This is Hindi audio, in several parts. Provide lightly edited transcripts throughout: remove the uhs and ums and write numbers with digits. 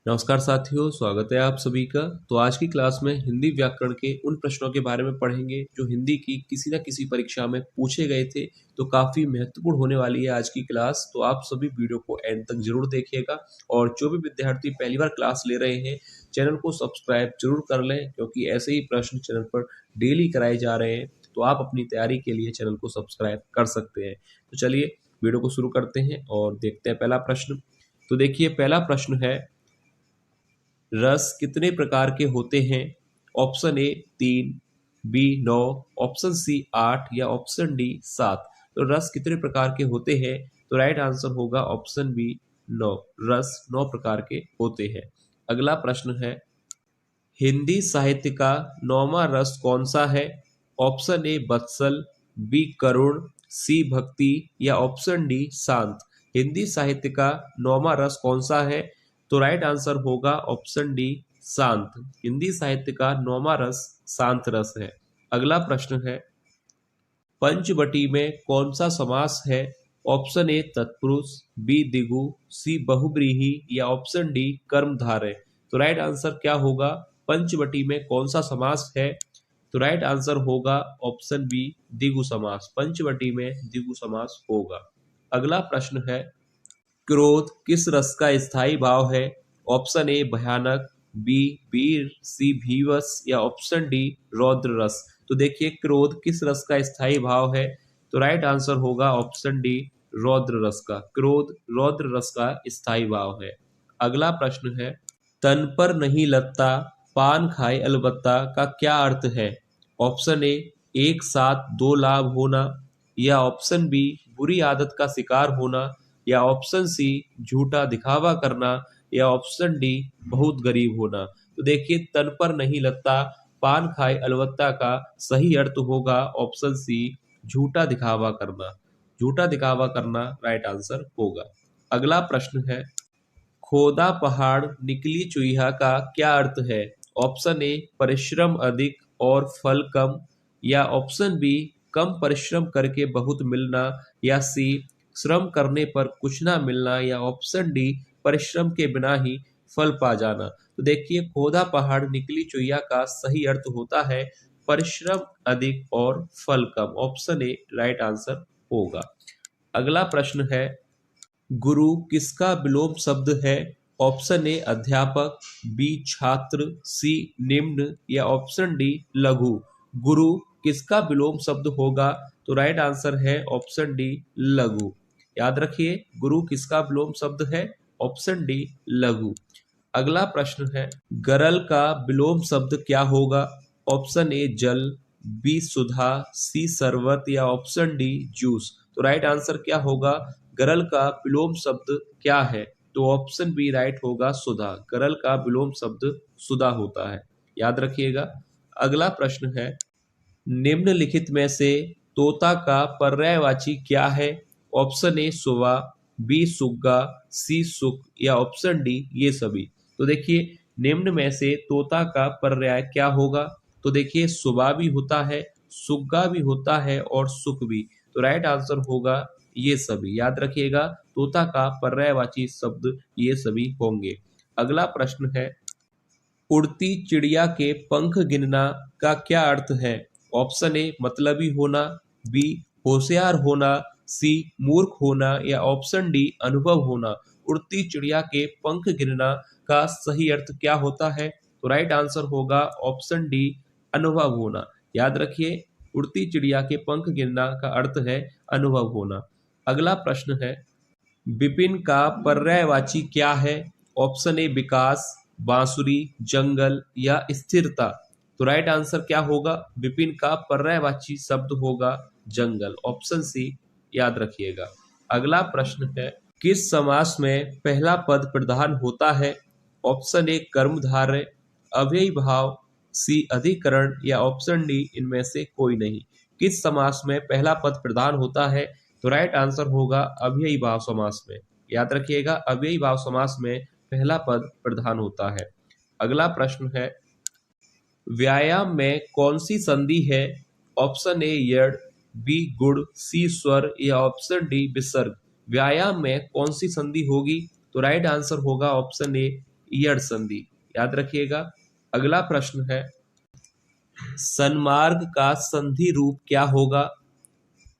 नमस्कार साथियों, स्वागत है आप सभी का। तो आज की क्लास में हिंदी व्याकरण के उन प्रश्नों के बारे में पढ़ेंगे जो हिंदी की किसी न किसी परीक्षा में पूछे गए थे। तो काफ़ी महत्वपूर्ण होने वाली है आज की क्लास, तो आप सभी वीडियो को एंड तक जरूर देखिएगा। और जो भी विद्यार्थी पहली बार क्लास ले रहे हैं, चैनल को सब्सक्राइब जरूर कर लें, क्योंकि ऐसे ही प्रश्न चैनल पर डेली कराए जा रहे हैं। तो आप अपनी तैयारी के लिए चैनल को सब्सक्राइब कर सकते हैं। तो चलिए वीडियो को शुरू करते हैं और देखते हैं पहला प्रश्न। तो देखिए, पहला प्रश्न है, रस कितने प्रकार के होते हैं? Option A 3, B 9, option C 8 या ऑप्शन डी 7। तो रस कितने प्रकार के होते हैं? तो राइट आंसर होगा ऑप्शन बी 9। रस 9 प्रकार के होते हैं। अगला प्रश्न है, हिंदी साहित्य का 9वां रस कौन सा है? ऑप्शन ए बत्सल, बी करुण, सी भक्ति या ऑप्शन डी शांत। हिंदी साहित्य का 9वां रस कौन सा है? तो राइट आंसर होगा ऑप्शन डी शांत। हिंदी साहित्य का 9वां रस शांत रस है। अगला प्रश्न है, पंचवटी में कौन सा समास है? ऑप्शन ए तत्पुरुष, बी द्विगु, सी बहुव्रीहि या ऑप्शन डी कर्मधारय। तो राइट आंसर क्या होगा? पंचवटी में कौन सा समास है? तो राइट आंसर होगा ऑप्शन बी द्विगु समास। पंचवटी में द्विगु समास होगा। अगला प्रश्न है, क्रोध किस रस का स्थायी भाव है? ऑप्शन ए भयानक, बी वीर, सी भीवस या ऑप्शन डी रौद्र रस। तो देखिए, क्रोध किस रस का स्थायी भाव है? तो राइट आंसर होगा ऑप्शन डी रौद्र रस का। क्रोध रौद्र रस का स्थायी भाव है। अगला प्रश्न है, तन पर नहीं लगता पान खाए अलबत्ता का क्या अर्थ है? ऑप्शन ए एक साथ दो लाभ होना, या ऑप्शन बी बुरी आदत का शिकार होना, या ऑप्शन सी झूठा दिखावा करना, या ऑप्शन डी बहुत गरीब होना। तो देखिए, तन पर नहीं लगता पान खाए अलबत्ता का सही अर्थ होगा ऑप्शन सी झूठा दिखावा करना। झूठा दिखावा करना राइट आंसर होगा। अगला प्रश्न है, खोदा पहाड़ निकली चुईहा का क्या अर्थ है? ऑप्शन ए परिश्रम अधिक और फल कम, या ऑप्शन बी कम परिश्रम करके बहुत मिलना, या सी श्रम करने पर कुछ ना मिलना, या ऑप्शन डी परिश्रम के बिना ही फल पा जाना। तो देखिए, खोदा पहाड़ निकली चुईया का सही अर्थ होता है परिश्रम अधिक और फल कम। ऑप्शन ए राइट आंसर होगा। अगला प्रश्न है, गुरु किसका विलोम शब्द है? ऑप्शन ए अध्यापक, बी छात्र, सी निम्न या ऑप्शन डी लघु। गुरु किसका विलोम शब्द होगा? तो राइट आंसर है ऑप्शन डी लघु। याद रखिए, गुरु किसका विलोम शब्द है? ऑप्शन डी लघु। अगला प्रश्न है, गरल का विलोम शब्द क्या होगा? ऑप्शन ए जल, बी सुधा, सी शरबत या ऑप्शन डी जूस। तो राइट आंसर क्या होगा? गरल का विलोम शब्द क्या है? तो ऑप्शन बी राइट होगा सुधा। गरल का विलोम शब्द सुधा होता है, याद रखिएगा। अगला प्रश्न है, निम्नलिखित में से तोता का पर्यायवाची क्या है? ऑप्शन ए सुवा, बी सुग्गा, सी सुख या ऑप्शन डी ये सभी। तो देखिए, निम्न में से तोता का पर्याय क्या होगा? तो देखिए, सुबह भी होता है, सुग्गा भी होता है और सुख भी। तो राइट आंसर होगा ये सभी। याद रखिएगा, तोता का पर्यायवाची शब्द ये सभी होंगे। अगला प्रश्न है, उड़ती चिड़िया के पंख गिनना का क्या अर्थ है? ऑप्शन ए मतलबी होना, बी होशियार होना, सी मूर्ख होना या ऑप्शन डी अनुभव होना। उड़ती चिड़िया के पंख गिनना का सही अर्थ क्या होता है? तो राइट आंसर होगा ऑप्शन डी अनुभव होना। याद रखिए, उड़ती चिड़िया के पंख गिनना का अर्थ है अनुभव होना। अगला प्रश्न है, विपिन का पर्यायवाची क्या है? ऑप्शन ए विकास, बांसुरी, जंगल या स्थिरता। तो राइट आंसर क्या होगा? विपिन का पर्यायवाची शब्द होगा जंगल। ऑप्शन सी याद रखिएगा। अगला प्रश्न है, किस समास में पहला पद प्रधान होता है? ऑप्शन ए कर्मधारय, अव्ययी भाव, सी अधिकरण या ऑप्शन डी इनमें से कोई नहीं। किस समास में पहला पद प्रधान होता है? तो राइट आंसर होगा अव्ययी भाव समास में। याद रखिएगा, अव्ययी भाव समास में पहला पद प्रधान होता है। अगला प्रश्न है, व्यायाम में कौन सी संधि है? ऑप्शन ए यड़, बी गुण, सी स्वर या ऑप्शन डी विसर्ग। व्यायाम में कौन सी संधि होगी? तो राइट आंसर होगा ऑप्शन ए ईयड़ संधि, याद रखिएगा। अगला प्रश्न है, सन्मार्ग का संधि रूप क्या होगा?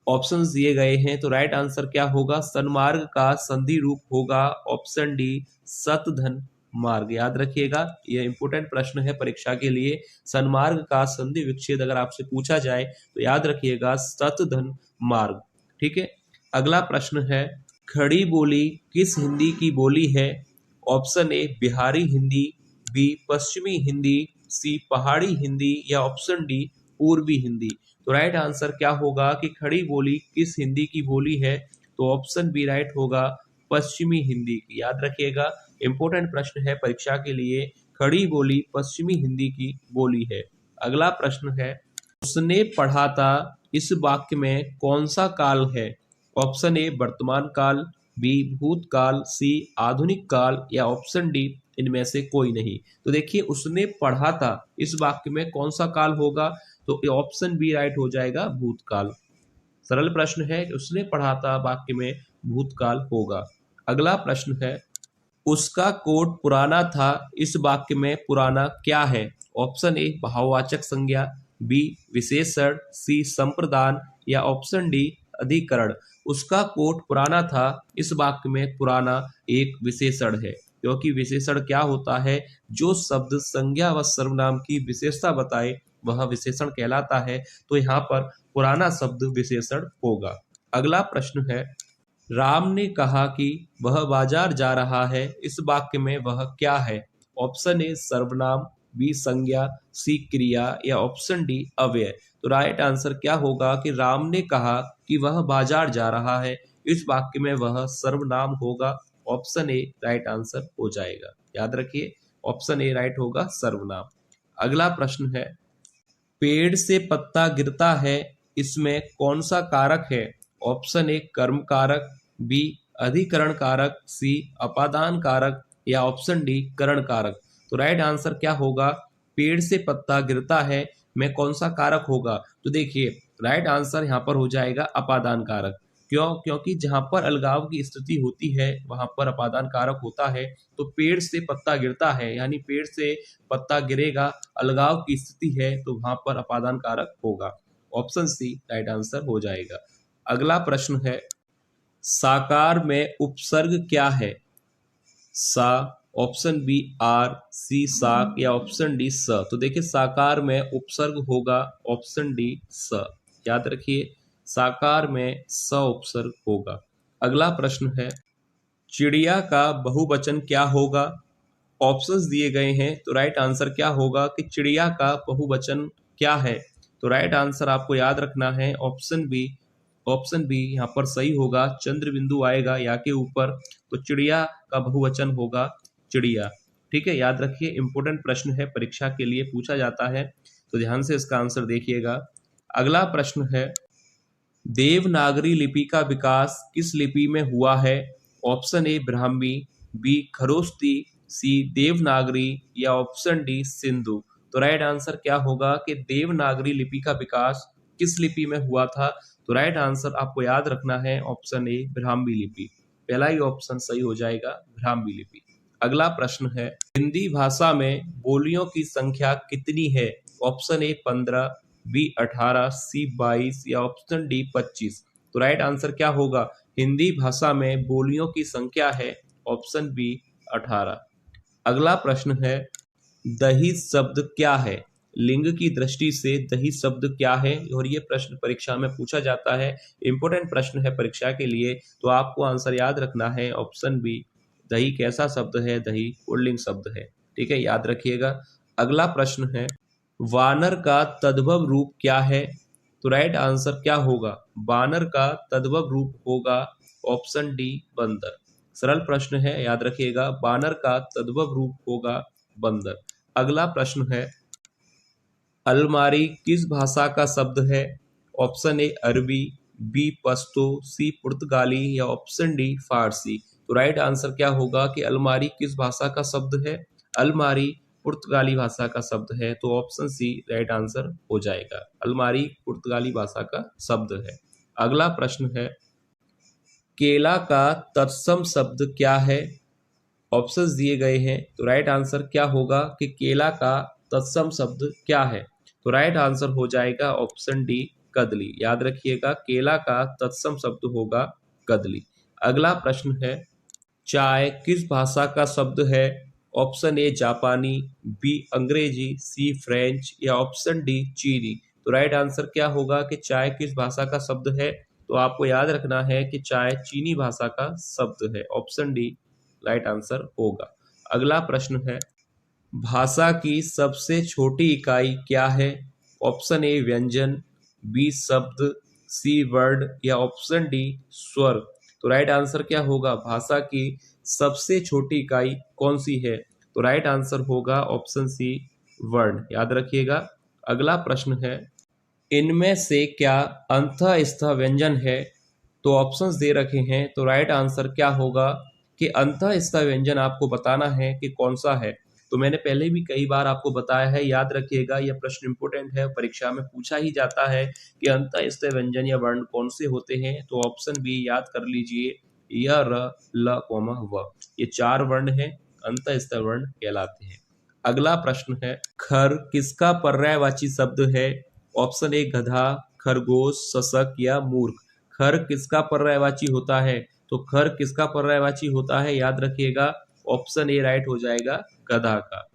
ऑप्शंस दिए गए हैं, तो राइट आंसर क्या होगा? सन्मार्ग का संधि रूप होगा ऑप्शन डी, शतधन मार्ग, याद रखिएगा। यह इंपोर्टेंट प्रश्न है परीक्षा के लिए। सन्मार्ग का संधि विच्छेद अगर आपसे पूछा जाए तो याद रखिएगा शतधन मार्ग, ठीक है। अगला प्रश्न है, खड़ी बोली किस हिंदी की बोली है? Option A Bihari Hindi, B पश्चिमी हिंदी, सी पहाड़ी हिंदी, या ऑप्शन डी पूर्वी हिंदी। तो राइट आंसर क्या होगा कि खड़ी बोली किस हिंदी की बोली है? तो ऑप्शन बी राइट होगा, पश्चिमी हिंदी की, याद रखिएगा। इंपोर्टेंट प्रश्न है परीक्षा के लिए, खड़ी बोली पश्चिमी हिंदी की बोली है। अगला प्रश्न है, उसने पढ़ा था इस वाक्य में कौन सा काल है? ऑप्शन ए वर्तमान काल, बी भूतकाल, सी आधुनिक काल, या ऑप्शन डी इनमें से कोई नहीं। तो देखिए, उसने पढ़ा था इस वाक्य में कौन सा काल होगा? तो ऑप्शन बी राइट हो जाएगा, भूतकाल। सरल प्रश्न है, उसने पढ़ा था वाक्य में भूतकाल होगा। अगला प्रश्न है, उसका कोट पुराना था इस वाक्य में पुराना क्या है? ऑप्शन ए भाववाचक संज्ञा, बी विशेषण, सी संप्रदान, या ऑप्शन डी अधिकरण। उसका कोट पुराना था इस वाक्य में पुराना एक विशेषण है, क्योंकि विशेषण क्या होता है? जो शब्द संज्ञा व सर्वनाम की विशेषता बताए वह विशेषण कहलाता है। तो यहाँ पर पुराना शब्द विशेषण होगा। अगला प्रश्न है, राम ने कहा कि वह बाजार जा रहा है इस वाक्य में वह क्या है? ऑप्शन ए सर्वनाम, बी संज्ञा, सी क्रिया, या ऑप्शन डी अव्यय। तो राइट आंसर क्या होगा कि राम ने कहा कि वह बाजार जा रहा है, इस वाक्य में वह सर्वनाम होगा। ऑप्शन ए राइट आंसर हो जाएगा, याद रखिए, ऑप्शन ए राइट होगा, सर्वनाम। अगला प्रश्न है, पेड़ से पत्ता गिरता है इसमें कौन सा कारक है? ऑप्शन ए कर्म कारक, बी अधिकरण कारक, सी अपादान कारक, या ऑप्शन डी करण कारक। तो राइट आंसर क्या होगा? पेड़ से पत्ता गिरता है में कौन सा कारक होगा? तो देखिए, राइट आंसर यहाँ पर हो जाएगा अपादान कारक। क्यों? क्योंकि जहां पर अलगाव की स्थिति होती है वहां पर अपादान कारक होता है। तो पेड़ से पत्ता गिरता है यानी पेड़ से पत्ता गिरेगा, अलगाव की स्थिति है, तो वहां पर अपादान कारक होगा। ऑप्शन सी राइट आंसर हो जाएगा। अगला प्रश्न है, साकार में उपसर्ग क्या है? सा, ऑप्शन बी आर, सी साक, या ऑप्शन डी स। तो देखिए, साकार में उपसर्ग होगा ऑप्शन डी स, याद रखिए, साकार में स उपसर्ग होगा। अगला प्रश्न है, चिड़िया का बहुवचन क्या होगा? ऑप्शंस दिए गए हैं, तो राइट आंसर क्या होगा कि चिड़िया का बहुवचन क्या है? तो राइट आंसर आपको याद रखना है ऑप्शन बी। ऑप्शन बी यहाँ पर सही होगा, चंद्र बिंदु आएगा या के ऊपर, तो चिड़िया का बहुवचन होगा चिड़िया, ठीक है, याद रखिए। इंपोर्टेंट प्रश्न है, परीक्षा के लिए पूछा जाता है, तो ध्यान से इसका आंसर देखिएगा। अगला प्रश्न है, देवनागरी लिपि का विकास किस लिपि में हुआ है? Option A Brahmi, B Kharosthi, C Devanagari, या ऑप्शन डी सिंधु। तो राइट आंसर क्या होगा कि देवनागरी लिपि का विकास किस लिपि में हुआ था? तो राइट आंसर आपको याद रखना है ऑप्शन ए ब्राह्मी लिपि, पहला ही ऑप्शन सही हो जाएगा, ब्राह्मी लिपि। अगला प्रश्न है, हिंदी भाषा में बोलियों की संख्या कितनी है? ऑप्शन ए 15, बी 18, सी 22, या ऑप्शन डी 25। तो राइट आंसर क्या होगा? हिंदी भाषा में बोलियों की संख्या है ऑप्शन बी 18। अगला प्रश्न है, दही शब्द क्या है? लिंग की दृष्टि से दही शब्द क्या है? और ये प्रश्न परीक्षा में पूछा जाता है, इंपोर्टेंट प्रश्न है परीक्षा के लिए, तो आपको आंसर याद रखना है ऑप्शन बी। दही कैसा शब्द है? दही पुल्लिंग शब्द है, ठीक है, याद रखिएगा। अगला प्रश्न है, वानर का तद्भव रूप क्या है? तो राइट आंसर क्या होगा? वानर का तद्भव रूप होगा ऑप्शन डी बंदर। सरल प्रश्न है, याद रखिएगा, वानर का तद्भव रूप होगा बंदर। अगला प्रश्न है, अलमारी किस भाषा का शब्द है? ऑप्शन ए अरबी, बी पश्तो, सी पुर्तगाली, या ऑप्शन डी फारसी। तो राइट आंसर क्या होगा कि अलमारी किस भाषा का शब्द है? अलमारी पुर्तगाली भाषा का शब्द है, तो ऑप्शन सी राइट आंसर हो जाएगा, अलमारी पुर्तगाली भाषा का शब्द है। अगला प्रश्न है, केला का तत्सम शब्द क्या है? ऑप्शंस दिए गए हैं, तो राइट आंसर क्या होगा कि केला का तत्सम शब्द क्या है? तो राइट आंसर हो जाएगा ऑप्शन डी कदली। याद रखिएगा, केला का तत्सम शब्द होगा कदली। अगला प्रश्न है, चाय किस भाषा का शब्द है? ऑप्शन ए जापानी, बी अंग्रेजी, सी फ्रेंच या ऑप्शन डी चीनी। तो राइट आंसर क्या होगा कि चाय किस भाषा का शब्द है? तो आपको याद रखना है कि चाय चीनी भाषा का शब्द है। ऑप्शन डी राइट आंसर होगा। अगला प्रश्न है, भाषा की सबसे छोटी इकाई क्या है? ऑप्शन ए व्यंजन, बी शब्द, सी वर्ड या ऑप्शन डी स्वर। तो राइट आंसर क्या होगा? भाषा की सबसे छोटी इकाई कौन सी है? तो राइट आंसर होगा ऑप्शन सी वर्ण। याद रखिएगा। अगला प्रश्न है, इनमें से क्या अंतःस्थ व्यंजन है? तो ऑप्शंस दे रखे हैं, तो राइट आंसर क्या होगा कि अंतःस्थ व्यंजन आपको बताना है कि कौन सा है। तो मैंने पहले भी कई बार आपको बताया है, याद रखिएगा, यह प्रश्न इंपोर्टेंट है, परीक्षा में पूछा ही जाता है कि अंतःस्थ व्यंजन या वर्ण कौन से होते हैं। तो ऑप्शन बी याद कर लीजिए, य, र, ल, व, ये 4 वर्ण हैं, अंतःस्थ वर्ण कहलाते हैं। अगला प्रश्न है, खर किसका पर्यायवाची शब्द है? ऑप्शन ए गधा, खरगोश, शशक या मूर्ख। खर किसका पर्यायवाची होता है? तो खर किसका पर्यायवाची होता है? याद रखिएगा, ऑप्शन ए राइट हो जाएगा गधा का।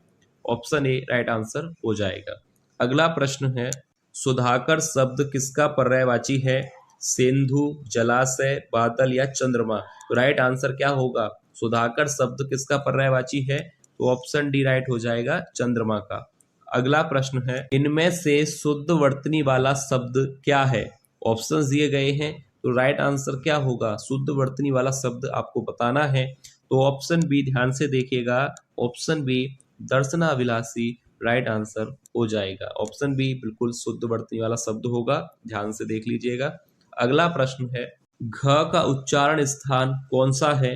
ऑप्शन ए राइट आंसर हो जाएगा। अगला प्रश्न है, सुधाकर शब्द किसका पर्यायवाची है? सिंधु, जलाशय, बादल या चंद्रमा। तो राइट आंसर क्या होगा? सुधाकर शब्द किसका पर्यायवाची है? तो ऑप्शन डी राइट हो जाएगा चंद्रमा का। अगला प्रश्न है, इनमें से शुद्ध वर्तनी वाला शब्द क्या है? ऑप्शंस दिए गए हैं, तो राइट आंसर क्या होगा? शुद्ध वर्तनी वाला शब्द आपको बताना है। तो ऑप्शन बी ध्यान से देखिएगा, ऑप्शन बी दर्शनाभिलाषी राइट आंसर हो जाएगा। ऑप्शन बी बिल्कुल शुद्ध वर्तनी वाला शब्द होगा, ध्यान से देख लीजिएगा। अगला प्रश्न है, घ का उच्चारण स्थान कौन सा है?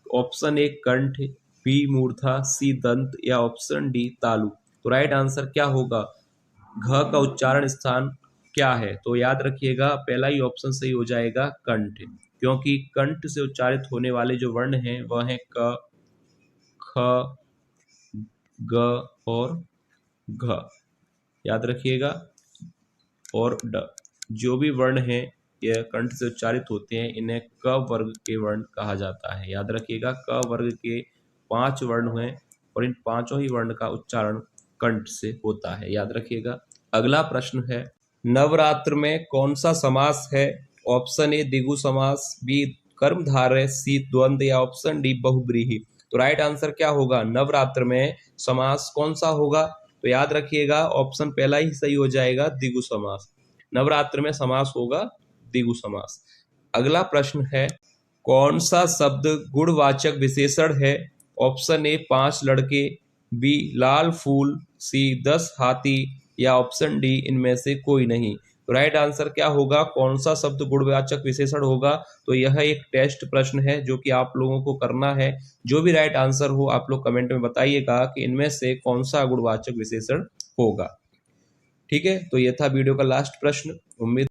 ऑप्शन ए कंठ, बी मूर्धा, सी दंत या ऑप्शन डी तालु। तो राइट आंसर क्या होगा? घ का उच्चारण स्थान क्या है? तो याद रखिएगा, पहला ही ऑप्शन सही हो जाएगा कंठ, क्योंकि कंठ से उच्चारित होने वाले जो वर्ण हैं वह हैं क, ख, ग और घ। याद रखिएगा। और ड, जो भी वर्ण हैं यह कंठ से उच्चारित होते हैं, इन्हें क वर्ग के वर्ण कहा जाता है। याद रखिएगा, क वर्ग के 5 वर्ण हैं और इन पांचों ही वर्ण का उच्चारण कंठ से होता है। याद रखिएगा। अगला प्रश्न है, नवरात्र में कौन सा समास है? ऑप्शन ए द्विगु समास, बी कर्मधारय, सी द्वंद्व या ऑप्शन डी बहुब्रीहि। तो राइट आंसर क्या होगा? नवरात्र में समास कौन सा होगा? तो याद रखिएगा, ऑप्शन पहला ही सही हो जाएगा, द्विगु समास। नवरात्र में समास होगा द्विगु समास। अगला प्रश्न है, कौन सा शब्द गुणवाचक विशेषण है? ऑप्शन ए 5 लड़के, बी लाल फूल, सी 10 हाथी या ऑप्शन डी इनमें से कोई नहीं। तो राइट आंसर क्या होगा? कौन सा शब्द गुणवाचक विशेषण होगा? तो यह एक टेस्ट प्रश्न है जो कि आप लोगों को करना है। जो भी राइट आंसर हो आप लोग कमेंट में बताइएगा कि इनमें से कौन सा गुणवाचक विशेषण होगा। ठीक है, तो यह था वीडियो का लास्ट प्रश्न। उम्मीद